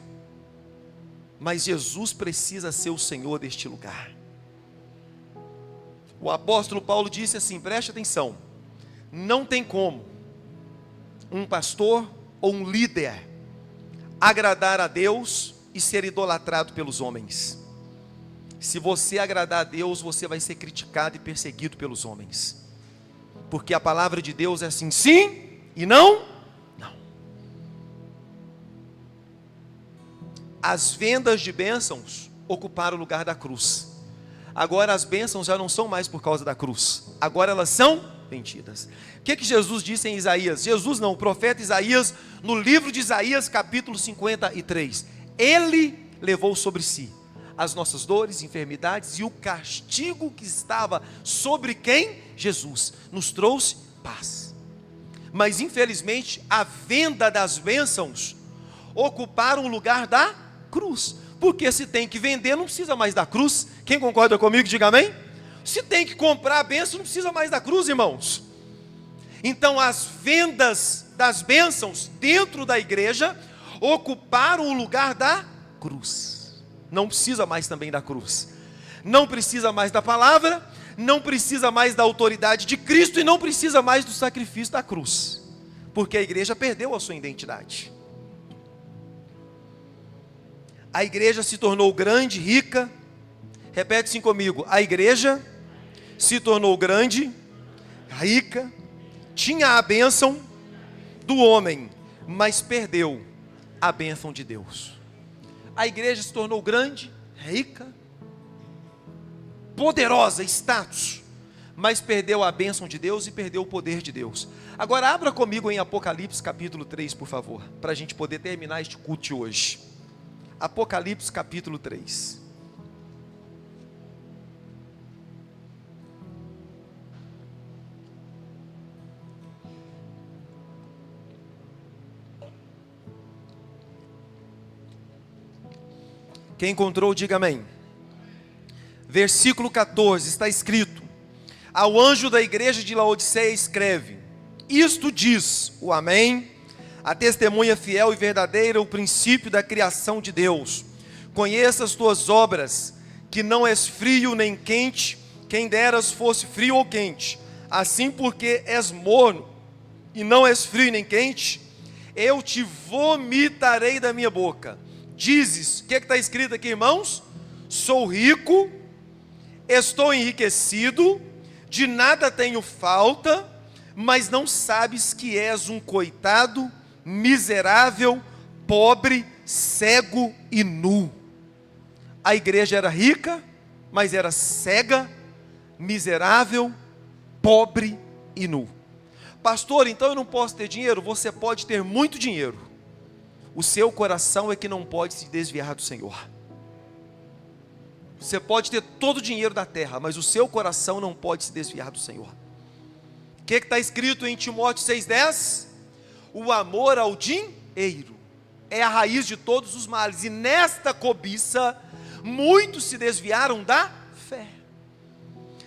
mas Jesus precisa ser o Senhor deste lugar. O apóstolo Paulo disse assim, preste atenção: não tem como um pastor ou um líder agradar a Deus e ser idolatrado pelos homens. Se você agradar a Deus, você vai ser criticado e perseguido pelos homens, porque a palavra de Deus é assim, sim, e não, não. as vendas de bênçãos ocuparam o lugar da cruz. Agora as bênçãos já não são mais por causa da cruz, agora elas são vendidas. O que Jesus disse em Isaías? Jesus não, o profeta Isaías, no livro de Isaías capítulo 53, ele levou sobre si as nossas dores, enfermidades, e o castigo que estava sobre quem? Jesus, nos trouxe paz. Mas infelizmente a venda das bênçãos ocuparam o lugar da cruz, porque se tem que vender não precisa mais da cruz. Quem concorda comigo, diga amém. Se tem que comprar a bênção não precisa mais da cruz, irmãos. Então as vendas das bênçãos dentro da igreja ocuparam o lugar da cruz. Não precisa mais também da cruz, não precisa mais da palavra, não precisa mais da autoridade de Cristo e não precisa mais do sacrifício da cruz, porque a igreja perdeu a sua identidade. A igreja se tornou grande, rica. Repete assim comigo: a igreja se tornou grande, rica, tinha a bênção do homem, mas perdeu a bênção de Deus. A igreja se tornou grande, rica, poderosa, status, mas perdeu a bênção de Deus e perdeu o poder de Deus. Agora abra comigo em Apocalipse capítulo 3, por favor, para a gente poder terminar este culto de hoje. Apocalipse capítulo 3. Quem encontrou, diga amém. Versículo 14, está escrito: ao anjo da igreja de Laodiceia escreve: isto diz o amém, a testemunha fiel e verdadeira, o princípio da criação de Deus. Conheça as tuas obras, que não és frio nem quente, quem deras fosse frio ou quente. Assim, porque és morno e não és frio nem quente, eu te vomitarei da minha boca. Dizes, o que está escrito aqui, irmãos? Sou rico, estou enriquecido, de nada tenho falta, mas não sabes que és um coitado, miserável, pobre, cego e nu. A igreja era rica, mas era cega, miserável, pobre e nu. Pastor, então eu não posso ter dinheiro? Você pode ter muito dinheiro. O seu coração é que não pode se desviar do Senhor. Você pode ter todo o dinheiro da terra, mas o seu coração não pode se desviar do Senhor. O que está escrito em Timóteo 6,10? O amor ao dinheiro é a raiz de todos os males, e nesta cobiça muitos se desviaram da fé.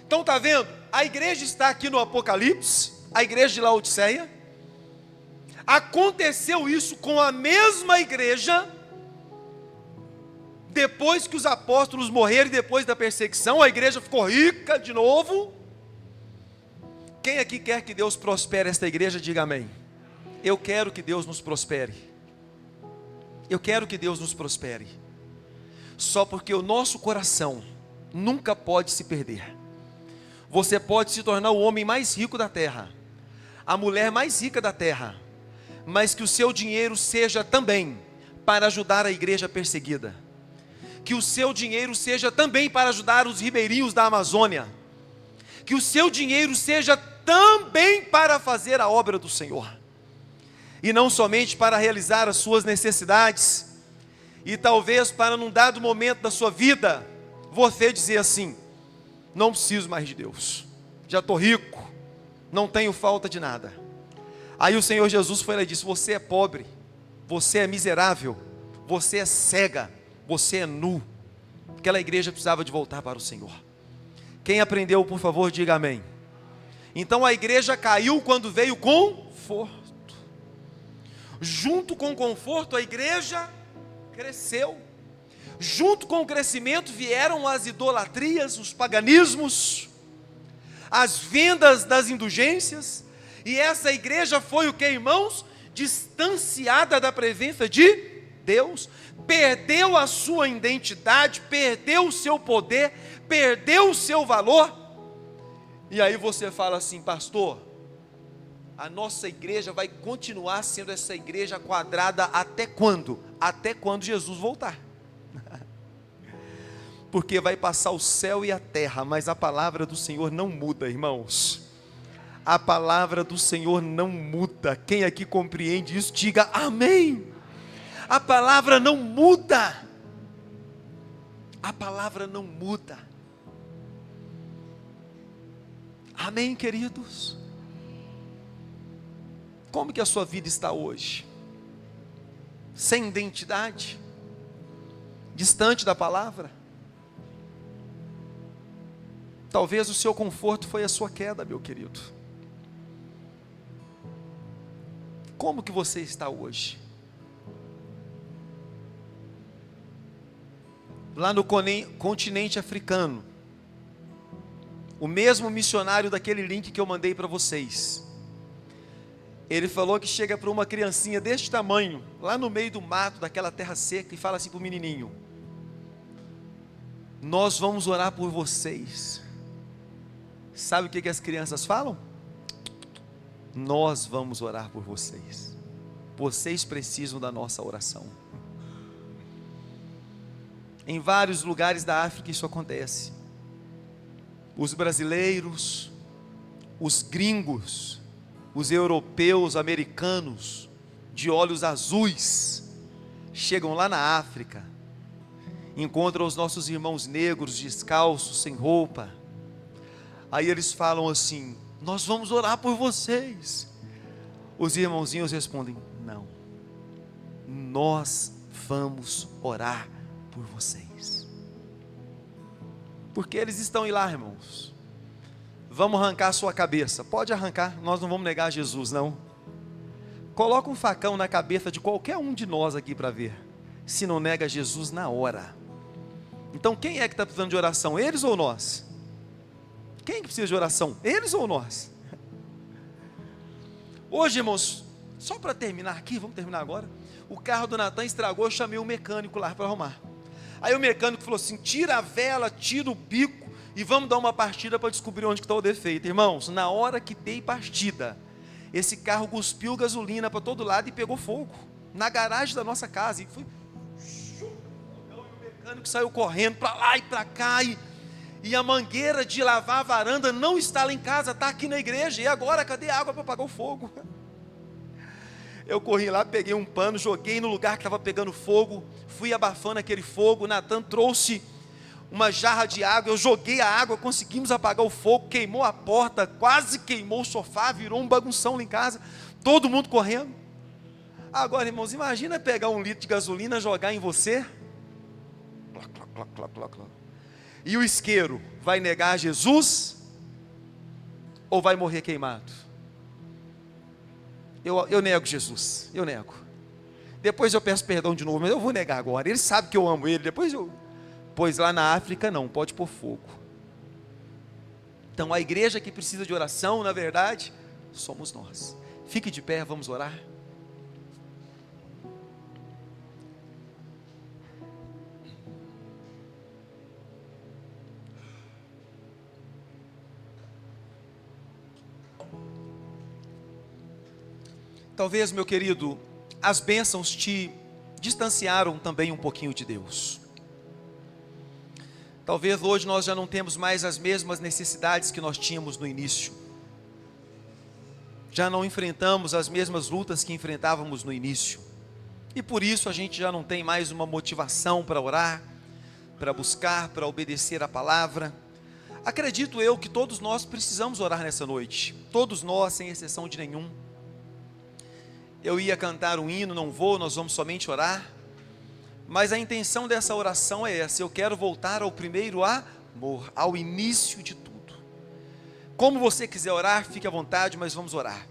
Então está vendo? A igreja está aqui no Apocalipse, a igreja de Laodiceia. Aconteceu isso com a mesma igreja depois que os apóstolos morreram e depois da perseguição. A igreja ficou rica de novo. Quem aqui quer que Deus prospere esta igreja, diga amém. Eu quero que Deus nos prospere. Eu quero que Deus nos prospere. Só porque o nosso coração nunca pode se perder. Você pode se tornar o homem mais rico da terra, a mulher mais rica da terra, mas que o seu dinheiro seja também para ajudar a igreja perseguida. Que o seu dinheiro seja também para ajudar os ribeirinhos da Amazônia. Que o seu dinheiro seja também para fazer a obra do Senhor. E não somente para realizar as suas necessidades. E talvez para num dado momento da sua vida, você dizer assim: não preciso mais de Deus. Já estou rico, não tenho falta de nada. Aí o Senhor Jesus foi lá e disse: você é pobre, você é miserável, você é cega, você é nu. Aquela igreja precisava de voltar para o Senhor. Quem aprendeu, por favor, diga amém. Então a igreja caiu quando veio conforto. Junto com o conforto, a igreja cresceu. Junto com o crescimento vieram as idolatrias, os paganismos, as vendas das indulgências. E essa igreja foi o que, irmãos? Distanciada da presença de Deus. Perdeu a sua identidade, perdeu o seu poder, perdeu o seu valor. E aí você fala assim: pastor, a nossa igreja vai continuar sendo essa igreja quadrada até quando? Até quando Jesus voltar. porque vai passar o céu e a terra, mas a palavra do Senhor não muda, irmãos. A palavra do Senhor não muda. Quem aqui compreende isso, diga amém. A palavra não muda. A palavra não muda. Amém, queridos? Como que a sua vida está hoje? Sem identidade? Distante da palavra? Talvez o seu conforto foi a sua queda, meu querido. Como que você está hoje? Lá no continente africano, o mesmo missionário daquele link que eu mandei para vocês, ele falou que chega para uma criancinha deste tamanho, lá no meio do mato, daquela terra seca, e fala assim para o menininho: nós vamos orar por vocês. Sabe o que as crianças falam? Nós vamos orar por vocês. Vocês precisam da nossa oração. Em vários lugares da África isso acontece. Os brasileiros, os gringos, os europeus, americanos, de olhos azuis, chegam lá na África, encontram os nossos irmãos negros, descalços, sem roupa. Aí eles falam assim: nós vamos orar por vocês. Os irmãozinhos respondem: não, nós vamos orar por vocês. Porque eles estão lá, irmãos. Vamos arrancar a sua cabeça. Pode arrancar, nós não vamos negar Jesus, não. Coloca um facão na cabeça de qualquer um de nós aqui para ver se não nega Jesus na hora. Então quem é que está precisando de oração? Eles ou nós? Quem que precisa de oração? Eles ou nós? Hoje, irmãos, só para terminar aqui, vamos terminar agora. O carro do Natan estragou, eu chamei um mecânico lá para arrumar. Aí o mecânico falou assim: tira a vela, tira o bico e vamos dar uma partida para descobrir onde está o defeito. Irmãos, na hora que dei partida, esse carro cuspiu gasolina para todo lado e pegou fogo na garagem da nossa casa. E foi, o mecânico saiu correndo para lá e para cá, e a mangueira de lavar a varanda não está lá em casa, está aqui na igreja. E agora, cadê a água para apagar o fogo? Eu corri lá, peguei um pano, joguei no lugar que estava pegando fogo, fui abafando aquele fogo. Natan trouxe uma jarra de água, eu joguei a água, conseguimos apagar o fogo, queimou a porta, quase queimou o sofá, virou um bagunção lá em casa, todo mundo correndo. Agora, irmãos, imagina pegar 1 litro de gasolina, jogar em você, e o isqueiro vai negar Jesus, ou vai morrer queimado? Eu nego Jesus, eu nego. Depois eu peço perdão de novo, mas eu vou negar agora. Ele sabe que eu amo ele, pois lá na África não, pode pôr fogo. Então a igreja que precisa de oração, na verdade, somos nós. Fique de pé, vamos orar. Talvez, meu querido, as bênçãos te distanciaram também um pouquinho de Deus. Talvez hoje nós já não temos mais as mesmas necessidades que nós tínhamos no início. Já não enfrentamos as mesmas lutas que enfrentávamos no início. E por isso a gente já não tem mais uma motivação para orar, para buscar, para obedecer a palavra. Acredito eu que todos nós precisamos orar nessa noite. Todos nós, sem exceção de nenhum. Eu ia cantar um hino, não vou, nós vamos somente orar. Mas a intenção dessa oração é essa: eu quero voltar ao primeiro amor, ao início de tudo. Como você quiser orar, fique à vontade, mas vamos orar.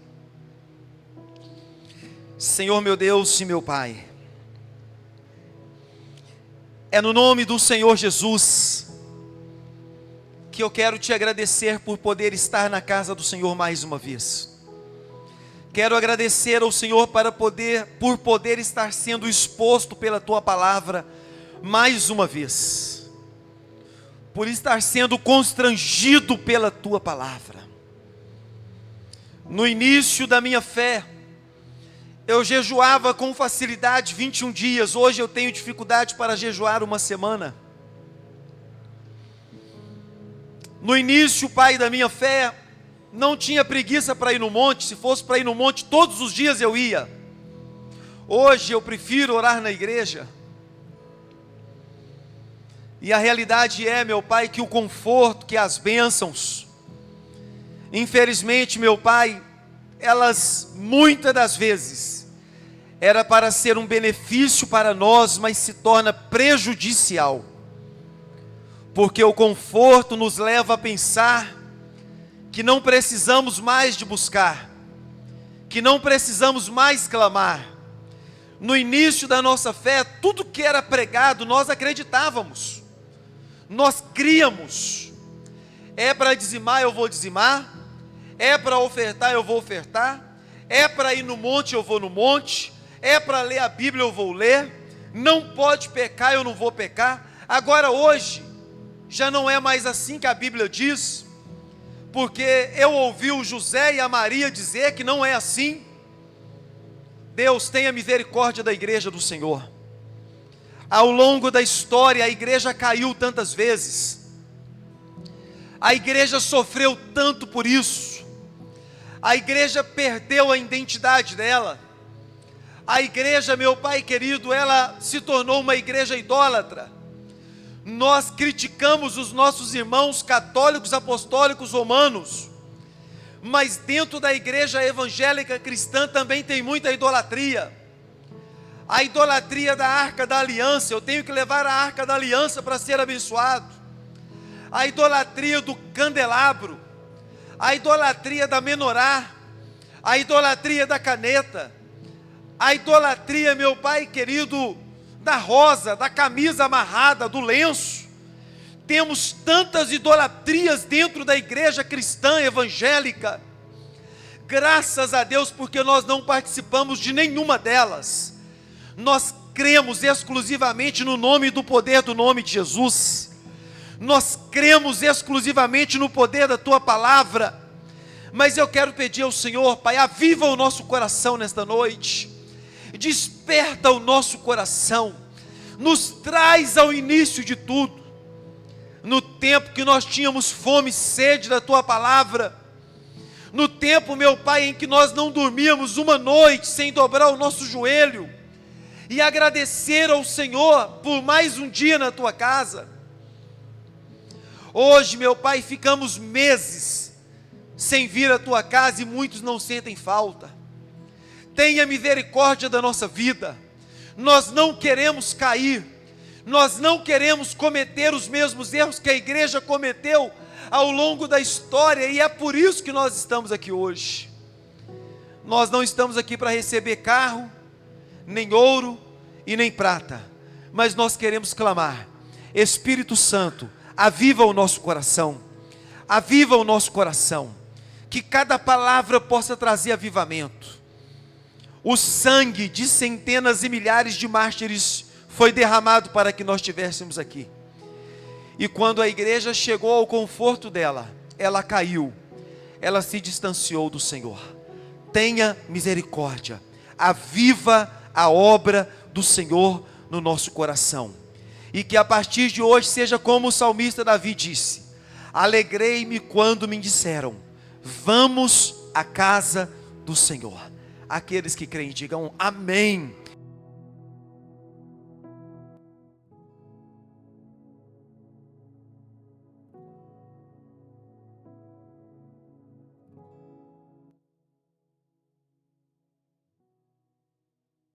Senhor meu Deus e meu Pai, é no nome do Senhor Jesus que eu quero te agradecer por poder estar na casa do Senhor mais uma vez. Quero agradecer ao Senhor por poder estar sendo exposto pela Tua palavra mais uma vez, por estar sendo constrangido pela Tua palavra. No início da minha fé, eu jejuava com facilidade 21 dias, hoje eu tenho dificuldade para jejuar uma semana. No início, pai, da minha fé, não tinha preguiça para ir no monte. Se fosse para ir no monte, todos os dias eu ia. Hoje eu prefiro orar na igreja. E a realidade é, meu pai, que o conforto, que as bênçãos, infelizmente, meu pai, elas muitas das vezes era para ser um benefício para nós, mas se torna prejudicial. Porque o conforto nos leva a pensar que não precisamos mais de buscar, que não precisamos mais clamar. No início da nossa fé, tudo que era pregado, nós acreditávamos, nós críamos. É para dizimar, eu vou dizimar. É para ofertar, eu vou ofertar. É para ir no monte, eu vou no monte. É para ler a Bíblia, eu vou ler. Não pode pecar, eu não vou pecar. Agora hoje, já não é mais assim que a Bíblia diz, porque eu ouvi o José e a Maria dizer que não é assim. Deus tenha misericórdia da igreja do Senhor. Ao longo da história, a igreja caiu tantas vezes, a igreja sofreu tanto por isso, a igreja perdeu a identidade dela, a igreja, meu pai querido, ela se tornou uma igreja idólatra. Nós criticamos os nossos irmãos católicos, apostólicos, romanos, mas dentro da igreja evangélica cristã também tem muita idolatria. A idolatria da arca da aliança, eu tenho que levar a arca da aliança para ser abençoado. A idolatria do candelabro, a idolatria da menorá, a idolatria da caneta, a idolatria, meu pai querido, da rosa, da camisa amarrada, do lenço. Temos tantas idolatrias dentro da igreja cristã evangélica. Graças a Deus, porque nós não participamos de nenhuma delas. Nós cremos exclusivamente no nome e do poder do nome de Jesus. Nós cremos exclusivamente no poder da Tua palavra. Mas eu quero pedir ao Senhor, Pai, aviva o nosso coração nesta noite. Desperta o nosso coração. Nos traz ao início de tudo. No tempo que nós tínhamos fome e sede da Tua palavra. No tempo, meu Pai, em que nós não dormíamos uma noite sem dobrar o nosso joelho e agradecer ao Senhor por mais um dia na Tua casa. Hoje, meu Pai, ficamos meses sem vir à Tua casa e muitos não sentem falta. Tenha misericórdia da nossa vida. Nós não queremos cair, nós não queremos cometer os mesmos erros que a igreja cometeu ao longo da história, e é por isso que nós estamos aqui hoje. Nós não estamos aqui para receber carro, nem ouro e nem prata, mas nós queremos clamar: Espírito Santo, aviva o nosso coração, aviva o nosso coração, que cada palavra possa trazer avivamento. O sangue de centenas e milhares de mártires foi derramado para que nós estivéssemos aqui. E quando a igreja chegou ao conforto dela, ela caiu, ela se distanciou do Senhor. Tenha misericórdia, aviva a obra do Senhor no nosso coração. E que a partir de hoje seja como o salmista Davi disse: alegrei-me quando me disseram, vamos à casa do Senhor. Aqueles que creem digam amém.